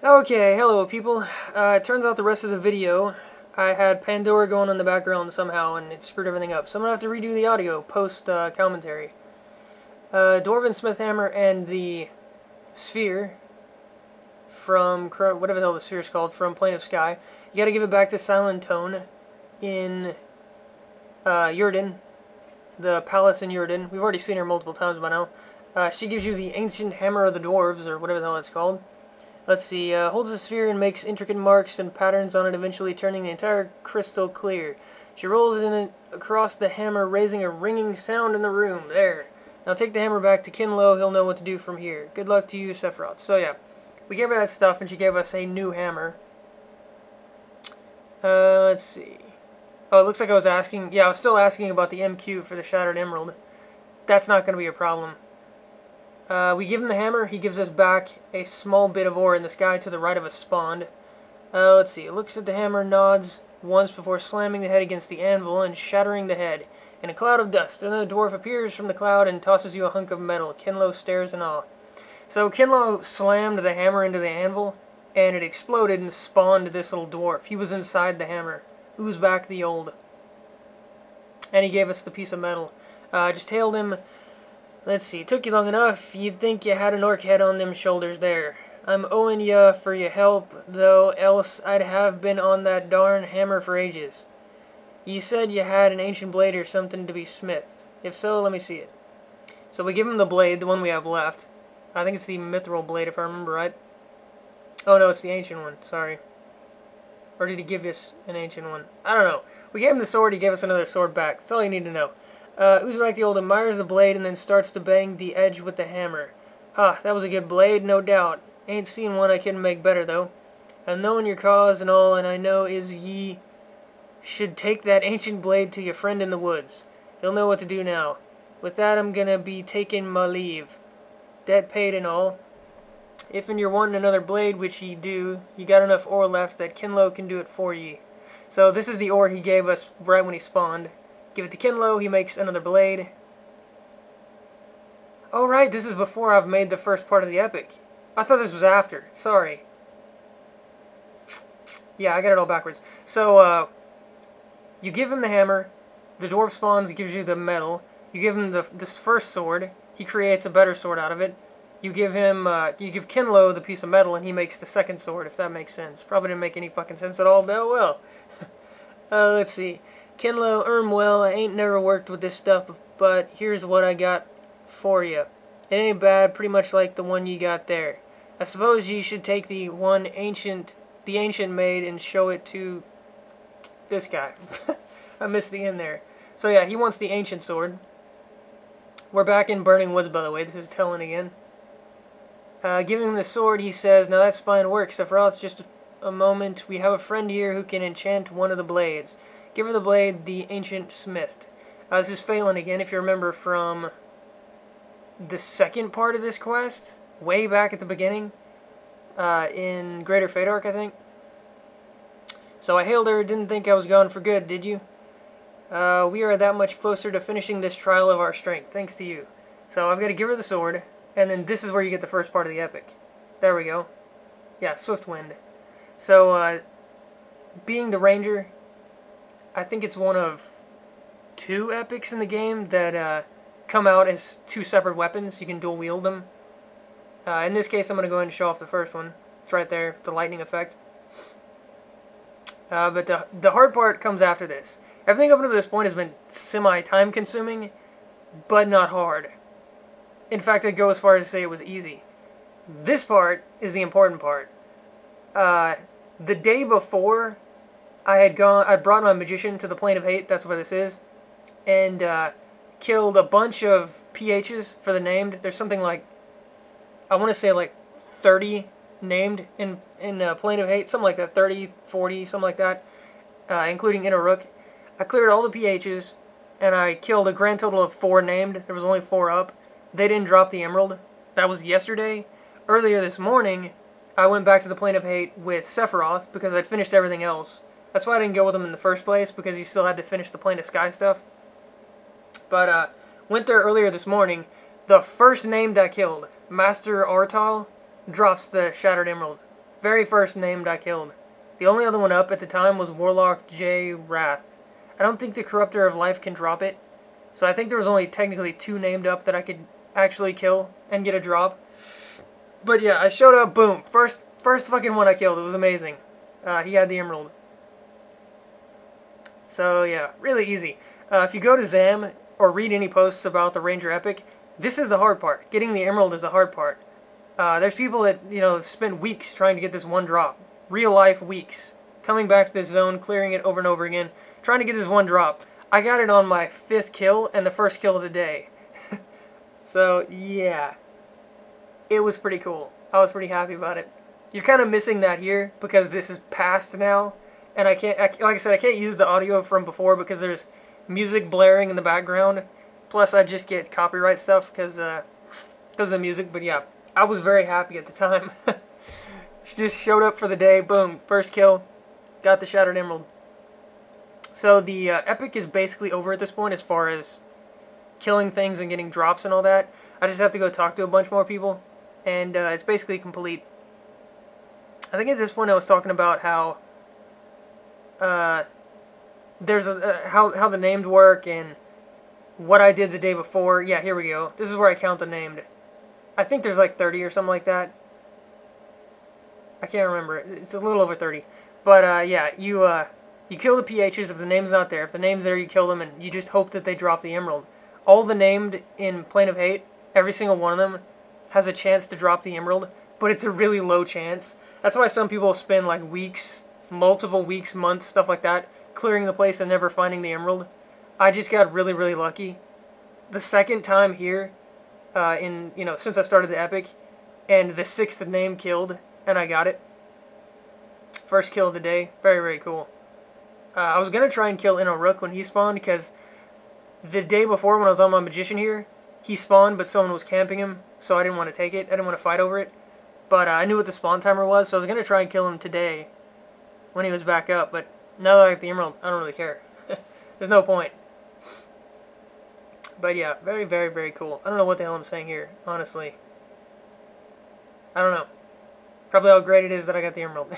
Okay, hello people. It turns out the rest of the video, I had Pandora going on in the background somehow, and it screwed everything up. So I'm going to have to redo the audio post-commentary. Dwarven Smith Hammer and the Sphere from, whatever the hell the sphere is called, from Plane of Sky. You got to give it back to Silent Tone in Yrden, the palace in Yrden. We've already seen her multiple times by now. She gives you the Ancient Hammer of the Dwarves, or whatever the hell it's called. Let's see, holds the sphere and makes intricate marks and patterns on it, eventually turning the entire crystal clear. She rolls it across the hammer, raising a ringing sound in the room. There. Now take the hammer back to Kinlo, he'll know what to do from here. Good luck to you, Sephiroth. So yeah, we gave her that stuff and she gave us a new hammer. Let's see. Oh, it looks like I was asking, yeah, I was still asking about the MQ for the Shattered Emerald. That's not going to be a problem. We give him the hammer, he gives us back a small bit of ore in the sky to the right of a spawn. Let's see, it looks at the hammer, nods once before slamming the head against the anvil and shattering the head. In a cloud of dust, another dwarf appears from the cloud and tosses you a hunk of metal. Kinlo stares in awe. So Kinlo slammed the hammer into the anvil, and it exploded and spawned this little dwarf. He was inside the hammer. Ooze back the old. And he gave us the piece of metal. Just hailed him. Let's see, it took you long enough. You'd think you had an orc head on them shoulders there. I'm owing ya for your help, though, else I'd have been on that darn hammer for ages. You said you had an ancient blade or something to be smithed. If so, let me see it. So we give him the blade, the one we have left. I think it's the mithril blade, if I remember right. Oh no, it's the ancient one, sorry. Or did he give us an ancient one? I don't know. We gave him the sword, he gave us another sword back. That's all you need to know. Uzbek the Old admires the blade and then starts to bang the edge with the hammer. Ha, that was a good blade, no doubt. Ain't seen one I can make better, though. I'm knowing your cause and all, and I know is ye should take that ancient blade to your friend in the woods. He'll know what to do now. With that, I'm gonna be taking my leave. Debt paid and all. If you're wanting another blade, which ye do, you got enough ore left that Kinlo can do it for ye. So this is the ore he gave us right when he spawned. Give it to Kinlo, he makes another blade. Oh right, this is before I've made the first part of the epic. I thought this was after, sorry. Yeah, I got it all backwards. So, you give him the hammer, the dwarf spawns, gives you the metal. You give him this first sword, he creates a better sword out of it. You give him, you give Kinlo the piece of metal and he makes the second sword, if that makes sense. Probably didn't make any fucking sense at all, but oh well. Let's see. Kinlo, well, I ain't never worked with this stuff, but here's what I got for you. It ain't bad, pretty much like the one you got there. I suppose you should take the ancient made and show it to this guy. I missed the end there. So yeah, he wants the ancient sword. We're back in Burning Woods, by the way. This is Telling again. Giving him the sword, he says, now that's fine work, Sephiroth, just a moment. We have a friend here who can enchant one of the blades. Give her the blade, the ancient smithed. This is Phelan again, if you remember from the second part of this quest, way back at the beginning, in Greater Fadark, I think. So I hailed her, didn't think I was gone for good, did you? We are that much closer to finishing this trial of our strength, thanks to you. So I've got to give her the sword, and then this is where you get the first part of the epic. There we go. Yeah, Swiftwind. So, being the ranger, I think it's one of 2 epics in the game that come out as 2 separate weapons. You can dual wield them. In this case, I'm going to go ahead and show off the first one. It's right there, the lightning effect. But the hard part comes after this. Everything up until this point has been semi-time consuming, but not hard. In fact, I'd go as far as to say it was easy. This part is the important part. The day before, I brought my magician to the Plane of Hate, that's where this is, and killed a bunch of PHs for the named. There's something like, I want to say like 30 named in Plane of Hate, something like that, 30, 40, something like that, including Inaruk. I cleared all the PHs, and I killed a grand total of 4 named. There was only 4 up. They didn't drop the emerald. That was yesterday. Earlier this morning, I went back to the Plane of Hate with Sephiroth because I'd finished everything else. That's why I didn't go with him in the first place, because he still had to finish the Plane of Sky stuff. But, went there earlier this morning. The first name that killed, Master Artal, drops the Shattered Emerald. Very first named I killed. The only other one up at the time was Warlock J. Wrath. I don't think the Corruptor of Life can drop it. So I think there was only technically 2 named up that I could actually kill and get a drop. But yeah, I showed up, boom. First fucking one I killed. It was amazing. He had the emerald. So yeah, really easy. If you go to Zam or read any posts about the Ranger Epic, this is the hard part. Getting the emerald is the hard part. There's people that, have spent weeks trying to get this one drop. Real life weeks. Coming back to this zone, clearing it over and over again, trying to get this one drop. I got it on my 5th kill and the first kill of the day. So, yeah. It was pretty cool. I was pretty happy about it. You're kind of missing that here because this is past now. And like I said, I can't use the audio from before because there's music blaring in the background. Plus, I just get copyright stuff because of the music. But yeah, I was very happy at the time. She just showed up for the day. Boom. First kill. Got the Shattered Emerald. So the epic is basically over at this point as far as killing things and getting drops and all that. I just have to go talk to a bunch more people. And it's basically complete. I think at this point I was talking about how there's how the named work and what I did the day before. Yeah, here we go. This is where I count the named. I think there's like 30 or something like that. I can't remember. It's a little over 30. But yeah, you kill the PHs if the name's not there. If the name's there, you kill them, and you just hope that they drop the emerald. All the named in Plane of Hate, every single one of them has a chance to drop the emerald, but it's a really low chance. That's why some people spend like weeks, multiple weeks, months, stuff like that, clearing the place and never finding the emerald. I just got really, really lucky. The second time here, since I started the epic, and the 6th name killed, and I got it. First kill of the day. Very, very cool. I was going to try and kill Inno Rook when he spawned, because the day before when I was on my Magician here, he spawned, but someone was camping him, so I didn't want to take it. I didn't want to fight over it. But I knew what the spawn timer was, so I was going to try and kill him today when he was back up. But now that I got the emerald, I don't really care. There's no point. But yeah, very, very, very cool. I don't know what the hell I'm saying here, honestly. I don't know. Probably how great it is that I got the emerald.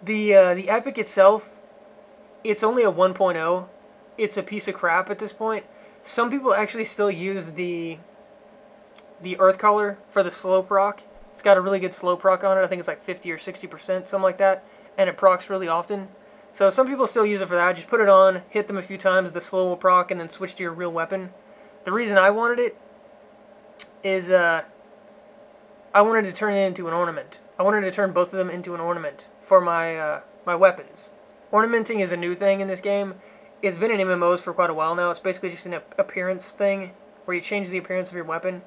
The epic itself, it's only a 1.0. It's a piece of crap at this point. Some people actually still use the Earth Color for the slow proc. It's got a really good slow proc on it. I think it's like 50 or 60%, something like that. And it procs really often. So some people still use it for that. Just put it on, hit them a few times, the slow will proc, and then switch to your real weapon. The reason I wanted it is I wanted to turn it into an ornament. I wanted to turn both of them into an ornament for my my weapons. Ornamenting is a new thing in this game. It's been in MMOs for quite a while now. It's basically just an appearance thing where you change the appearance of your weapon.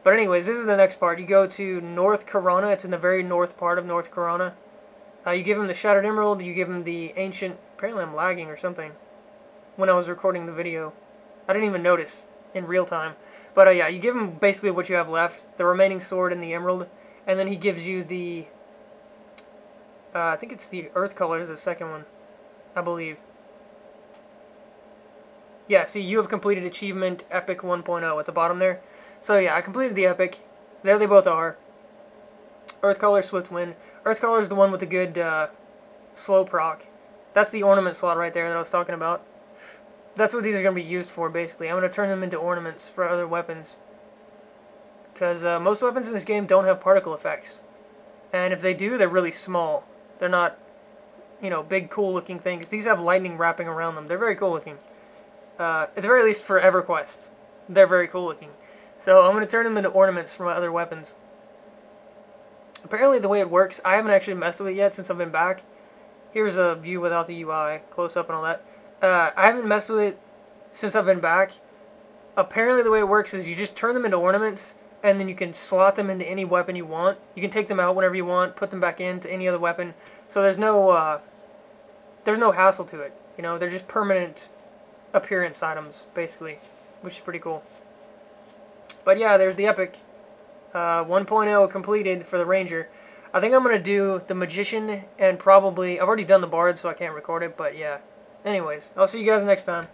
But anyways, this is the next part. You go to North Karana. It's in the very north part of North Karana. You give him the Shattered Emerald. You give him the Ancient... Apparently I'm lagging or something when I was recording the video. I didn't even notice in real time. But yeah, you give him basically what you have left. The remaining sword and the emerald. And then he gives you the... I think it's the Earth Color is the second one, I believe. Yeah, see, you have completed Achievement Epic 1.0 at the bottom there. So yeah, I completed the Epic. There they both are. Earth Color, Swift Wind. Earth Color is the one with the good slow proc. That's the ornament slot right there that I was talking about. That's what these are going to be used for, basically. I'm going to turn them into ornaments for other weapons. Because most weapons in this game don't have particle effects. And if they do, they're really small. They're not, big, cool-looking things. These have lightning wrapping around them. They're very cool-looking. At the very least, for Everquest, they're very cool-looking. So I'm going to turn them into ornaments for my other weapons. Apparently the way it works, I haven't actually messed with it yet since I've been back. Here's a view without the UI, close-up and all that. I haven't messed with it since I've been back. Apparently the way it works is you just turn them into ornaments, and then you can slot them into any weapon you want. You can take them out whenever you want, put them back into any other weapon. So there's no hassle to it. They're just permanent appearance items, basically, which is pretty cool. But yeah, there's the Epic. 1.0 completed for the Ranger. I think I'm going to do the Magician and probably... I've already done the Bard, so I can't record it, but yeah. Anyways, I'll see you guys next time.